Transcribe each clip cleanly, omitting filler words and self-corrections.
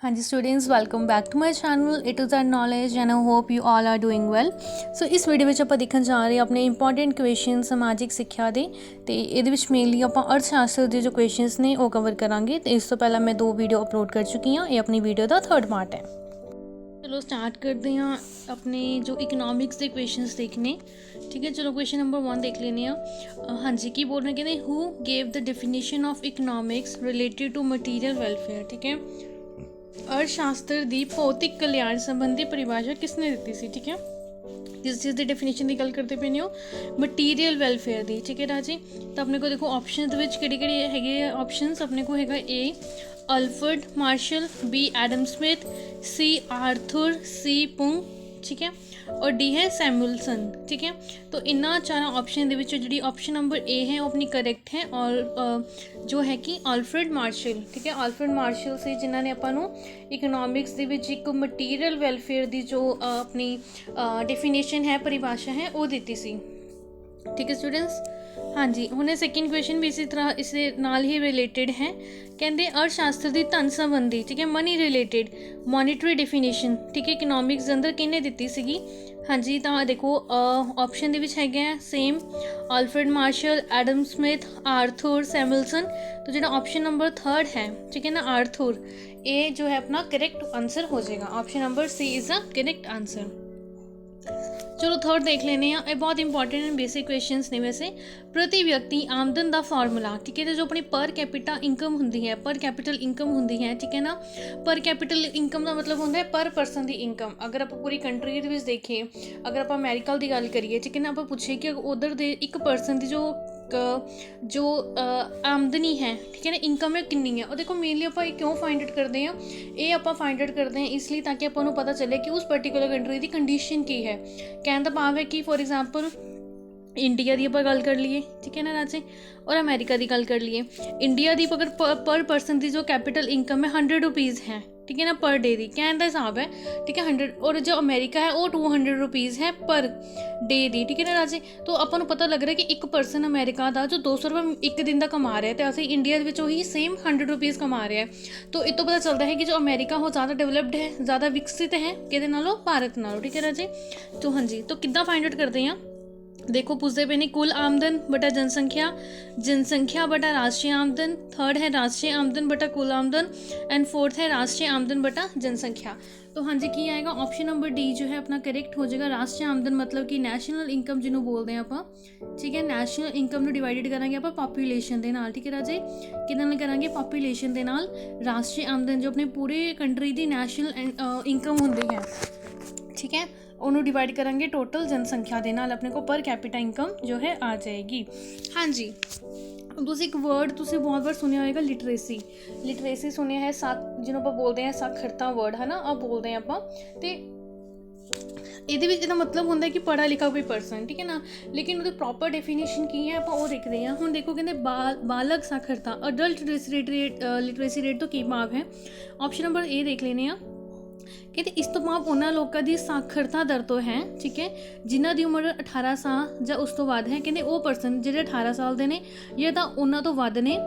हाँ जी students, welcome back to my channel A to Z knowledge and I hope you all are doing well. So इस video में ਆਪਾਂ ਦੇਖਣ ਜਾ ਰਹੇ ਆਪਣੇ ਇੰਪੋਰਟੈਂਟ ਕੁਐਸਚਨ ਸਮਾਜਿਕ ਸਿੱਖਿਆ ਦੇ ਤੇ ਇਹਦੇ ਵਿੱਚ ਮੇਨਲੀ ਆਪਾਂ ਅਰਥ ਸ਼ਾਸਤਰ ਦੇ ਜੋ ਕੁਐਸਚਨਸ ਨੇ ਉਹ ਕਵਰ ਕਰਾਂਗੇ। ਤੇ ਇਸ ਤੋਂ ਪਹਿਲਾਂ ਮੈਂ 2 ਵੀਡੀਓ ਅਪਲੋਡ ਕਰ ਚੁੱਕੀ ਹਾਂ, ਇਹ ਆਪਣੀ ਵੀਡੀਓ ਦਾ 3rd ਪਾर्ट है। चलो स्टार्ट करते हैं अपने जो इकनॉमिक्स के क्वेश्चंस देखने। ठीक है, चलो क्वेश्चन नंबर 1 देख लेने। हाँ जी, की बोल रहे हैं, कहते who gave the definition of economics related to material welfare. ठीक है, अर्थशास्त्र की भौतिक कल्याण संबंधी परिभाषा किसने दी सी। ठीक है, जिस चीज़ की डेफिनेशन की गल करते पे हो मटीरियल वेलफेयर की। ठीक है राजी, तो अपने को देखो ऑप्शन है ऑप्शन अपने को है A Alfred Marshall, B Adam Smith, C Arthur, C पुंग, ठीक है, और डी है सैमुअलसन। ठीक है, तो इन्होंने 4 ऑप्शन जी ऑप्शन नंबर ए है वो अपनी करेक्ट है, और जो है कि अल्फ्रेड मार्शल। ठीक है, अल्फ्रेड मार्शल से जिन्होंने अपनों इकनॉमिक्स एक मटीरियल वेलफेयर की जो अपनी डेफिनेशन है परिभाषा है वो दी सी। ठीक है स्टूडेंट्स, हाँ जी, हुणे सैकेंड क्वेश्चन भी इसी तरह इस नाल ही रिलेटेड है। कहते अर्थशास्त्र की धन संबंधी, ठीक है, मनी रिलेटेड मॉनिटरी डेफिनेशन, ठीक है, इकनॉमिक्स अंदर किन्ने दी सीगी। हाँ जी, तो देखो ऑप्शन है same Alfred Marshall, Adam Smith, Arthur, Samuelson. तो जो ऑप्शन नंबर 3rd है, ठीक है ना, आर्थर, ये जो है अपना करेक्ट आंसर हो जाएगा। Option number C is the correct answer. चलो 3rd देख लेने। ये बहुत इंपॉर्टेंट एंड बेसिक क्वेश्चंस ने। वैसे प्रति व्यक्ति आमदन का फार्मूला, ठीक है, तो जो अपनी पर कैपिटा इनकम होंगी है, पर कैपिटल इनकम होंगी है, ठीक है ना, पर कैपिटल इनकम का मतलब होंगे पर परसन की इनकम। अगर आप पूरी कंट्री के देखिए, अगर आप अमेरिका की गल करिए, ठीक है ना, आप पूछे कि उधर दे एक परसन की जो आमदनी है, ठीक है ना, इनकम है कितनी है, और देखो मेनली आप क्यों फाइंड आउट करते हैं, ये आप फाइंड आउट करते हैं इसलिए ताकि आपको पता चले कि उस पर्टिकुलर कंट्री की कंडीशन की है। कहने का भाव है कि फॉर एग्जाम्पल इंडिया की आप गल कर लिए, ठीक है ना राजे, और अमेरिका की गल कर लिए। इंडिया की अगर पर परसन की जो कैपिटल इनकम है 100 रुपीज़ है, ठीक है ना, पर डे की कहने का हिसाब है, ठीक है, 100, और जो अमेरिका है वो 200 रुपीज़ है पर डे की। ठीक है ना राजे, तो अपन पता लग रहा है कि एक परसन अमेरिका का जो 200 रुपये एक दिन का कमा रहा है, तो असं इंडिया ही सेम 100 रुपीज़ कमा रहा है। तो इस तो पता चलता है कि जो अमेरिका वो ज़्यादा डेवलप्ड है, ज़्यादा विकसित है कि नालों भारत नालों। ठीक है राजे, तो हाँ जी, तो किद्दां फाइंड आउट करते हैं। देखो पूछते पे ने कुल आमदन बटा जनसंख्या, जनसंख्या बटा राष्ट्रीय आमदन, 3rd है राष्ट्रीय आमदन बटा कुल आमदन, एंड 4th है राष्ट्रीय आमदन बटा जनसंख्या। तो हाँ जी, की आएगा ऑप्शन नंबर डी जो है अपना करेक्ट हो जाएगा। राष्ट्रीय आमदन मतलब कि नैशनल इनकम जिन्होंने बोलते हैं आप, ठीक है, नैशनल इनकम डिवाइडेड करेंगे आप पॉपूलेशन के नाल। ठीक है राजे, कि करेंगे पॉपूलेशन के नाल राष्ट्रीय आमदन जो अपने पूरे कंट्री की नैशनल इनकम होंगी है, ठीक है, उन्होंने डिवाइड करेंगे टोटल जनसंख्या के नाल, अपने को पर कैपिटा इनकम जो है आ जाएगी। हाँ जी, तुसी एक वर्ड तुसी बहुत बार सुनिया होगा लिटरेसी। लिटरेसी सुनिया है, जिन्होंने आप बोलते हैं साक्षरता वर्ड है ना, आप बोलते हैं आप। तो ये मतलब होंगे कि पढ़ा लिखा कोई परसन, ठीक है ना, लेकिन वो प्रॉपर डेफिनेशन की है आप देखते हैं। हम देखो कहते बालक साक्षरता अडल्ट लिटरेसी रेट तो की भाव है। ऑप्शन नंबर ए देख लेने। कहते इस तो भाव उन्होंने लोगों की साक्षरता दर तो है, ठीक है, जिन्हों की उम्र 18 साल या उस तो बाद है। कहते वो परसन जो 18 साल के ने या तो उन्होंने तो वध ने।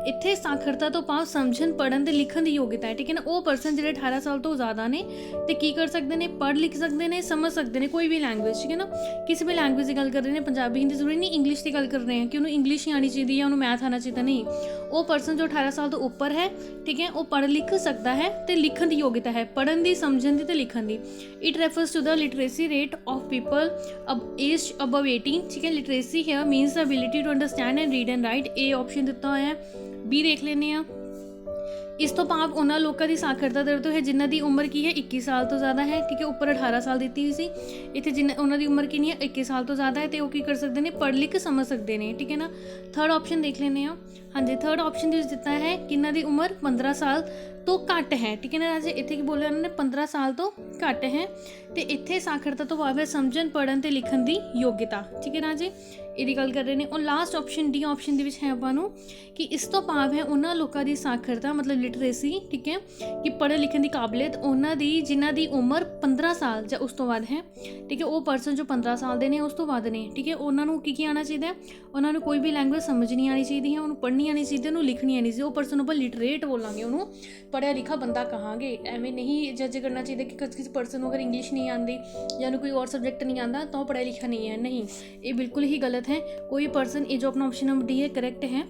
इत्थे साक्षरता तो भाव समझन पढ़न ते लिखण की योग्यता है, ठीक है ना, वो परसन जो 18 साल तो ज़्यादा ने तो की कर सकते हैं, पढ़ लिख सकते हैं, समझ सकते हैं कोई भी लैंग्वेज, ठीक है ना, किसी भी लैंग्वेज की गल कर रहे हैं, पंजाबी हिंदी जरूरी नहीं, इंग्लिश की गल कर रहे हैं कि उन्होंने इंग्लिश ही आनी चाहिए या उन्होंने मैथ आना चाहिए, नहीं, वो परसन जो 18 साल तो ऊपर है, ठीक है, वो पढ़ लिख सकता है तो लिखण की योग्यता है, पढ़न की, समझन की तो लिखण की। It refers to the literacy rate of people अब एज अबव 18, ठीक है। लिटरेसी है means the ability to understand and read and write, A option दिता हुआ है। बी देख लेने। इस तो भाव उन्होंने लोगों की साक्षरता दर तो है जिन्हों की उम्र की है 21 साल तो ज़्यादा है, ठीक है, ऊपर 18 साल दी हुई सी, इतने जिन्हें उन्होंने उम्र की नहीं है 21 साल तो ज़्यादा है, तो वो की कर सकते हैं, पढ़ लिख समझ सकते हैं, ठीक है ना। 3rd ऑप्शन देख लेने। हाँ जी, 3rd ऑप्शन दिता है कि इन्हों की उम्र 15 साल तो घट है, ठीक है ना राजे, इतने की बोलिया उन्होंने 15 साल तो घट है, तो इतने साक्षरता तो भाव है समझन पढ़न ते लिखण की योग्यता, ठीक है राजे, ये गल कर रहे हैं। और लास्ट ऑप्शन डी ऑप्शन है आपू कि इस तो भाव है उन्होंने लोगों की साक्षरता मतलब लिटरेसी, ठीक है, कि पढ़ने लिखने की काबलियत उन्होंने जिन्हों की उम्र 15 साल या उस तो बाद है, ठीक है, वो परसन जो 15 साल के ने उस तो बाद ने, ठीक है, उन्होंने की आना चाहिए, उन्होंने कोई भी लैंग्वेज समझ नहीं आनी चाहिए है, उन्होंने पढ़नी आनी चाहिए, उन्होंने लिखनी आनी चाहिए, वो परसन पर लिटरेट बोलेंगे उन्होंने ਪੜ੍ਹਿਆ ਲਿਖਾ ਬੰਦਾ ਕਹਾਂਗੇ। ਐਵੇਂ ਨਹੀਂ ਜੱਜ ਕਰਨਾ ਚਾਹੀਦਾ ਕਿ ਕਿਸੇ ਪਰਸਨ ਨੂੰ ਅਗਰ ਇੰਗਲਿਸ਼ ਨਹੀਂ ਆਉਂਦੀ ਜਾਂ ਉਹਨੂੰ ਕੋਈ और सब्जेक्ट नहीं आता तो वो पढ़ा लिखा नहीं है। नहीं, ये बिल्कुल ही गलत है। कोई पर्सन, ये जो अपना ऑप्शन नंबर डी है करेक्ट है।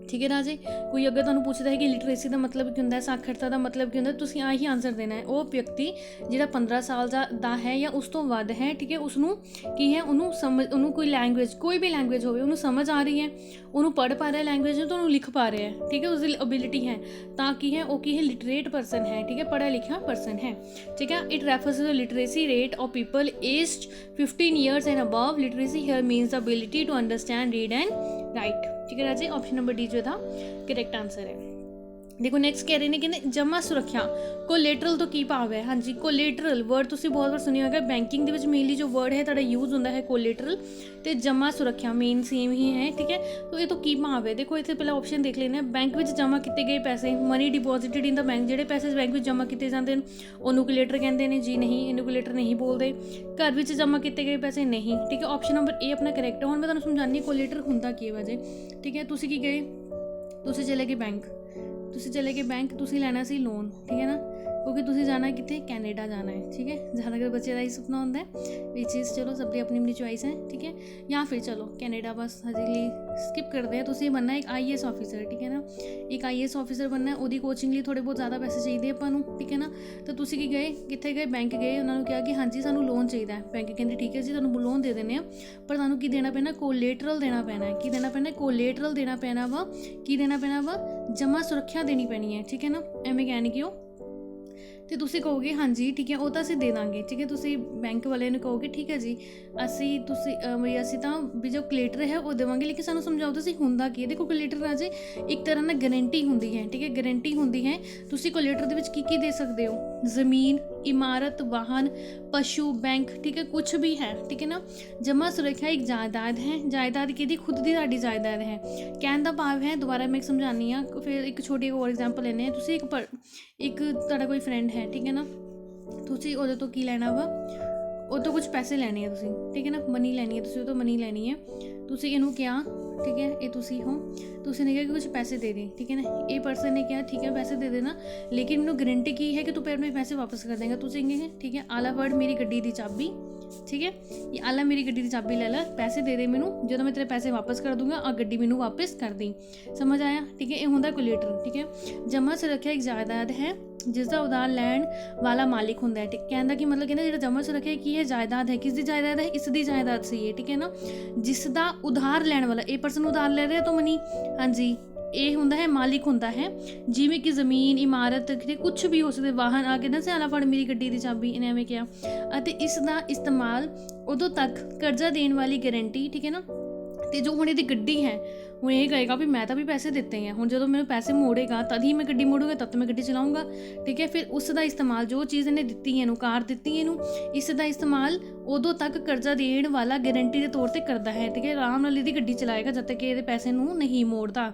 ठीक है राजे। कोई अगर तुहानूं पुछदा है कि लिटरेसी का मतलब की हुंदा है, साक्षरता का मतलब की हुंदा है, तुसीं आही आंसर देना है। वो व्यक्ति जिहड़ा 15 साल दा है या उस तो वध है, ठीक है, उसनूं की है, उन्होंने समझ, उन्होंने कोई लैंगुएज, कोई भी लैंगुएज होवे, उन्होंने समझ आ रही है, उन्होंने पढ़ पा रहा है लैंगुएज, तो उन्होंने लिख पा रहा है, ठीक है, उसकी एबिलिटी है, ताकि है वो की है लिटरेट पर्सन है, ठीक है, पढ़ा लिखा पर्सन है। ठीक है। It refers to the literacy rate of people aged 15 years and above. Literacy here means the ability to understand, read and write. ठीक है राजे, ऑप्शन नंबर डी जो था करेक्ट आंसर है। देखो नेक्स्ट कह रहे हैं कि जमा सुरक्षा कोलेटरल तो की भाव है। हाँ जी, कोलेटरल वर्ड तुसीं बहुत बार सुनिया होगा। बैंकिंग के मेनली जो वर्ड है तुहाडा यूज होंदा है कोलेटरल, तो जमा सुरक्षा मेन सेम ही है। ठीक है। तो ये तो की भाव है, देखो इत्थे पहला ऑप्शन देख लेने। बैंक में जमा किए गए पैसे, money deposited in the bank, जिहड़े पैसे बैंक में जमा किए जाते हैं उन्होंने कोलेटर कहते हैं जी। नहीं, इन्हू कोलेटर नहीं बोलते। घर में जमा किए गए पैसे नहीं। ठीक है, ऑप्शन नंबर ए अपना करेक्ट है। हुण मैं तुहानूं समझानी कोलेटर हुंदा की है वजे। ठीक है, तुसीं की गए, तुसीं चले गए बैंक, तुसीं चले गए बैंक, तुसीं लैना सी लोन। ठीक है ना, क्योंकि तुसीं जाना कित्थे, कैनेडा जाना है। ठीक है, ज़्यादातर बच्चे का ही सुपना होंदा है। ये चीज़ चलो सबकी अपनी अपनी चॉइस है। ठीक है, या फिर चलो कैनेडा बस हजे लिए स्किप करते हैं। तुसीं बनना एक IAS ऑफिसर। ठीक है ना, एक IAS ऑफिसर बनना है, ਉਹਦੀ कोचिंग लिए थोड़े बहुत ज़्यादा पैसे चाहिए ਆਪਾਂ ਨੂੰ। ठीक है ना, तो तुसीं की गए, कित्थे गए, बैंक गए, उन्होंने कहा कि हाँ जी सानू लोन चाहिए। बैंक कहते ठीक है जी तुहानू लोन दे देने, पर तुहानू की देना पैना, कोलेटरल देना पैना है। की देना पैना, कोलेटरल देना पैना वा। की देना पैना वा, जमा सुरक्षा देनी पैनी है। ठीक है ना, एवें कह नहीं कि वो तो तुसीं कहोगे हाँ जी ठीक है वो तो असीं दे दांगे। ठीक है, तुसीं बैंक वाले ने कहोगे ठीक है जी असीं तुसीं भी असीं तां भी जो कोलेटर है वो देवांगे, लेकिन सानू समझाओ तुसीं हुंदा की है। देखो कोलेटर राजे एक तरह ना गारंटी हुंदी है। ठीक है, गारंटी हुंदी है। तुसीं कोलेटर दे विच की दे सकदे हो, ज़मीन, इमारत, वाहन, पशु, बैंक। ठीक है, कुछ भी है। ठीक है ना, जमा सुरक्षा एक जायदाद है। जायदाद की खुद की साडी जायदाद है। कहने का भाव है, दोबारा मैं एक समझानी हाँ, फिर एक छोटी और एग्जाम्पल लेने हैं। तुसीं एक तुहाडा कोई फ्रेंड है, ठीक है ना, तुसीं उहदे तो की लैना वा, ਉਹ ਤੋਂ ਕੁਝ ਪੈਸੇ ਲੈਣੇ ਆ ਤੁਸੀਂ। ਠੀਕ ਹੈ ਨਾ, ਮਨੀ ਲੈਣੀ ਹੈ ਤੁਸੀਂ, ਉਹ ਤੋਂ ਮਨੀ ਲੈਣੀ ਹੈ। ਤੁਸੀਂ ਇਹਨੂੰ ਕਿਹਾ ठीक है, ये तुसी हो, तुसी ने कहा कि कुछ पैसे दे दे। ठीक है ना, ये पर्सन ने कहा ठीक है पैसे दे देना, लेकिन मैंने गारंटी की है कि तू मेरे पैसे वापस कर देंगे। तुसी कहेंगे ठीक है आला फड़ मेरी गड्डी दी चाबी। ठीक है, ये आला मेरी गड्डी दी चाबी ले ला, पैसे दे दे मैनू, जो मैं तेरे पैसे वापस कर दूंगा और गड्डी मैनू वापस कर दी। समझ आया। ठीक है, ये होंदा कोलेटरल। ठीक है, जमा सुरक्षा एक जायदाद है जिसका उधार लैण वाला मालिक होंदा है। ठीक, कहने का मतलब कि ना जो जमा सुरक्षा की है जायदाद है, किसकी जायदाद है, इसकी जायदाद सी है। ठीक है ना, जिसका उधार लैण वाला, ये पर्सन उधार ले रहा तो मनी, हाँ जी, ये होंदा है मालिक होंदा है। जिवें कि ज़मीन, इमारत, कुछ भी हो सकते, वाहन आके ना सियाला फड़ मेरी गड्डी दी चाबी, इन्हें एवें किया। अते इसका इस्तेमाल उदों तक कर्जा देने वाली गारंटी। ठीक है ना, तो जो हुण इहदी गड्डी है हूँ ये कहेगा भी मैं तो भी पैसे दिते हैं, हूँ जो मैंने पैसे मोड़ेगा तद ही मैं गड्डी मोड़ूंगा, तब तो मैं गड्डी चलाऊँगा। ठीक है, फिर उसका इस्तेमाल जो चीज़ इन्हें दिती है, कार दिती है, इसका इस्तेमाल उदों तक कर्जा देने वाला गारंटी के तौर पर करता है। ठीक है, आराम नाल इहदी गड्डी चलाएगा जब तक ये पैसे नूं नहीं मोड़ता,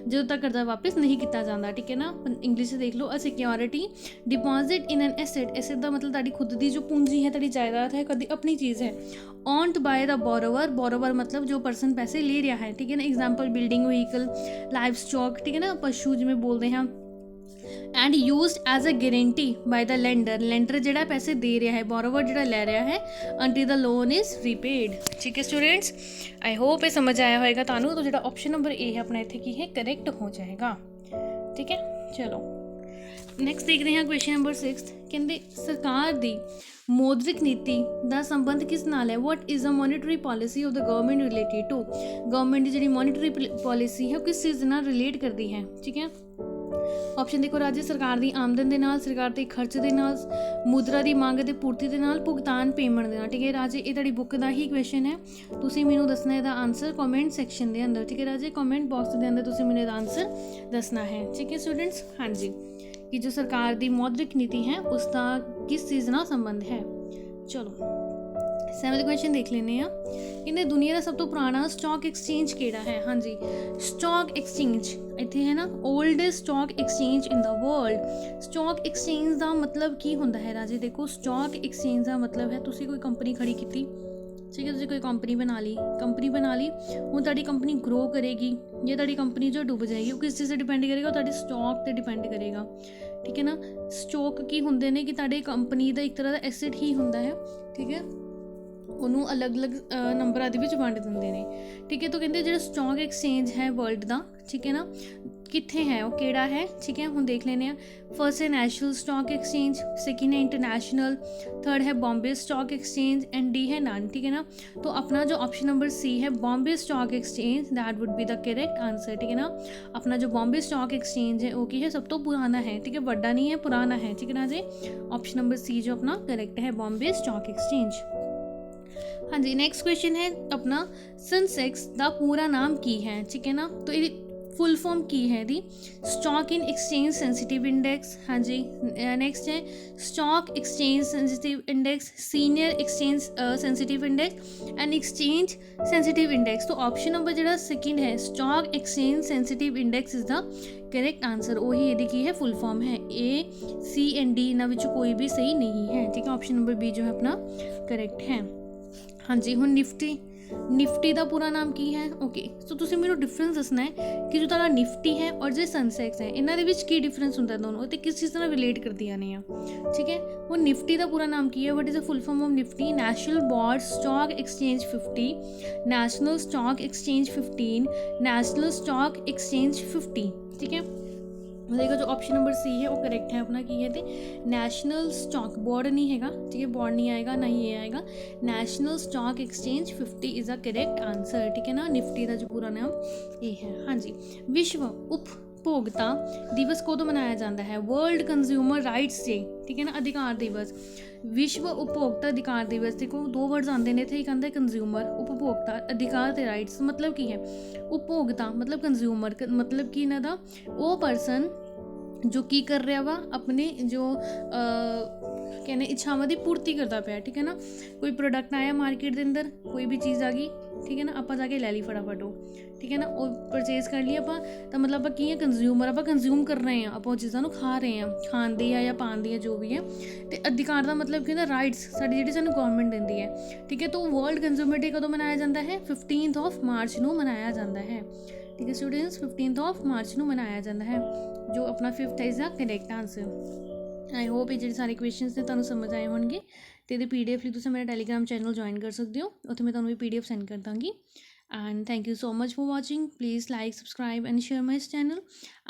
जो तक कर्जा वापस नहीं किया जाता। ठीक है ना, इंग्लिश देख लो, a security deposit in an asset. Asset का मतलब ताड़ी खुद की जो पूंजी है, ताड़ी जायदाद है, कभी अपनी चीज़ है। Owned by the borrower, borrower मतलब जो पर्सन पैसे ले रहा है। ठीक है ना, example building, vehicle, livestock. ठीक है ना, पशु जिमें बोलते हैं। And use as a guarantee by the lender, lender जिहड़ा पैसे दे रहा है, बोरोवर जिहड़ा ले रहा है, until the loan is repaid. ठीक है स्टूडेंट्स, आई होप ये समझ आया होगा तुहानूं। तो जिहड़ा ऑप्शन नंबर ए है अपना इत्थे की है करेक्ट हो जाएगा। ठीक है, चलो नैक्सट देखते हैं क्वेश्चन नंबर 6। कहते सरकार दी मौद्रिक नीति का संबंध किस नाल है। What is the monetary policy of the government related to, government की जी मॉनिटरी पॉलिसी है किस चीज़ नाल रिलेट करती है। ठीक है, ऑप्शन देखो राजे, सरकार की आमदन के नाल, सरकार के खर्च के नाल, मुद्रा की मांग के पूर्ति के नाल, भुगतान पेमेंट के नाल। ठीक है राजे, ये तुहाडी बुक का ही क्वेश्चन है, तुसीं मैनूं दसना इसदा आंसर कॉमेंट सैक्शन के अंदर। ठीक है राजे, कॉमेंट बॉक्स के अंदर तुसीं मैनूं इसदा आंसर दसना है। ठीक है स्टूडेंट्स, हाँ जी, कि जो सरकार की मौद्रिक नीति है उसका किस चीज़ नाल संबंध है। चलो 7वां क्वेश्चन देख लेने हैं। कहते दुनिया का सब तो पुराना स्टॉक एक्सचेंज केड़ा है। हाँ जी, स्टॉक एक्सचेंज इत्थे है ना, oldest stock exchange in the world. Stock exchange का मतलब की होंदा है राजे, देखो स्टॉक एक्सचेंज का मतलब है तुसी कोई कंपनी खड़ी की। ठीक है, तुसी कोई कंपनी बना ली, हुण तुहाडी कंपनी ग्रो करेगी या तुहाडी कंपनी जो डुब जाएगी, वो किस चीज़ से डिपेंड करेगा, वो तुहाडी स्टॉक पर डिपेंड करेगा। ਠੀਕ ਹੈ ਨਾ। ਸਟਾਕ ਕੀ ਹੁੰਦੇ ਨੇ ਕਿ ਤੁਹਾਡੇ ਕੰਪਨੀ ਦਾ ਇੱਕ ਤਰ੍ਹਾਂ ਦਾ ਐਸੈਟ ਹੀ ਹੁੰਦਾ ਹੈ, ਠੀਕ ਹੈ, ਉਹਨੂੰ ਅਲੱਗ-ਅਲੱਗ ਨੰਬਰਾਂ ਦੇ ਵਿੱਚ ਵੰਡ ਦਿੰਦੇ ਨੇ, ਠੀਕ ਹੈ। ਤਾਂ ਕਹਿੰਦੇ ਜਿਹੜਾ ਸਟਾਕ ਐਕਸਚੇਂਜ ਹੈ ਵਰਲਡ ਦਾ, ਠੀਕ ਹੈ ਨਾ, ਕਿੱਥੇ ਹੈ, ਉਹ ਕਿਹੜਾ ਹੈ, ਠੀਕ ਹੈ। ਹੁਣ ਦੇਖ ਲੈਂਦੇ ਹਾਂ। ਫਸਟ ਹੈ ਨੈਸ਼ਨਲ ਸਟਾਕ ਐਕਸਚੇਂਜ, ਸੈਕਿੰਡ है इंटरनेशनल, थर्ड है Bombay stock exchange and D है नन, ठीक है ना। तो अपना जो ऑप्शन नंबर सी है Bombay stock exchange, that would be the correct answer, ठीक है ना। अपना जो बॉम्बे स्टॉक एक्सचेंज है वो की है सब तो पुराना है, ठीक है, बड़ा नहीं है, पुराना है, ठीक है ना जी। ऑप्शन नंबर सी जो अपना करेक्ट है बॉम्बे स्टॉक एक्सचेंज। हाँ जी, नैक्सट क्वेश्चन है अपना सेंसेक्स का पूरा नाम की है, ठीक है ना। तो ये फुल फॉर्म की है the stock in exchange sensitive index, हाँ जी। नैक्सट है stock exchange sensitive index, senior exchange sensitive index and exchange sensitive index. तो ऑप्शन नंबर जो सेकंड है stock exchange sensitive index is the correct answer. वही यदि की है फुल फॉर्म है। ए सी एंड डी इन्होंने विचों कोई भी सही नहीं है, ठीक है। ऑप्शन नंबर बी जो है अपना करेक्ट है। हाँ जी, हुण निफ्टी का पूरा नाम की है, ओके। सो तुसीं मैनूं डिफरेंस दसना है कि जो तुहाडा निफ्टी है और जो सेंसैक्स है इन्हां दे विच की डिफरेंस हुंदा दोनों, ते किस चीज़ नाल रिलेट करदियां ने, ठीक है। हुण निफ्टी का पूरा नाम की है, what is the full form of Nifty, national board stock exchange 50, national stock exchange 15, national stock exchange 50, ठीक है। देखो जो ऑप्शन नंबर सी है वो करेक्ट है अपना, की है तो नेशनल स्टॉक बोर्ड नहीं हैगा, ठीक है, बोर्ड नहीं आएगा, ना ही ये आएगा। National stock exchange 50 is a correct answer, ठीक है ना। निफ्टी का जो पूरा नाम ये है। हाँ जी, विश्व उपभोक्ता दिवस कदों मनाया जाता है? वर्ल्ड कंज्यूमर राइट्स डे, ठीक है ना, अधिकार दिवस। विश्व उपभोक्ता अधिकार दिवस, देखो दो वर्ड्स आते हैं इतने, एक आंदा कंज्यूमर, उपभोक्ता, अधिकार ते राइट्स, मतलब की है उपभोक्ता मतलब कंज्यूमर, मतलब कि इन्हां दा वो परसन जो की कर रहा वा अपने जो कहने इच्छावां की पूर्ति करता पाया, ठीक है ना। कोई प्रोडक्ट आया मार्केट के अंदर, कोई भी चीज़ आ गई, ठीक है ना, आप जाके लै ली फटाफट वो, ठीक है ना, और परचेज कर लिया आप, तो मतलब आप की है कंज्यूमर, आप कंज्यूम कर रहे हैं, आप चीज़ों खा रहे हैं, खाण दी या पाण दी जो भी है। तो अधिकार का मतलब कि राइट्स साडी जी सानू गवर्नमेंट देंदी है, ठीक है। तो वर्ल्ड कंज्यूमर डे कदों मनाया जाता है? 15 मार्च को मनाया जाता है, ठीक है स्टूडेंट्स, 15 मार्च को मनाया जाता है, जो अपना 5th is the correct answer. I hope ये जो सारे क्वेश्चन ने तुहानू समझ आए होंगे। तो ये PDF लिए तुम मेरा टैलीग्राम चैनल ज्वाइन कर सकते हो, उत्थे मैं तुहानू PDF सेंड कर दूँगी। And thank you so much for watching. Please like, subscribe and share my channel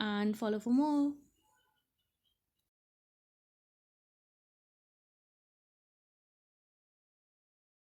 and follow for more.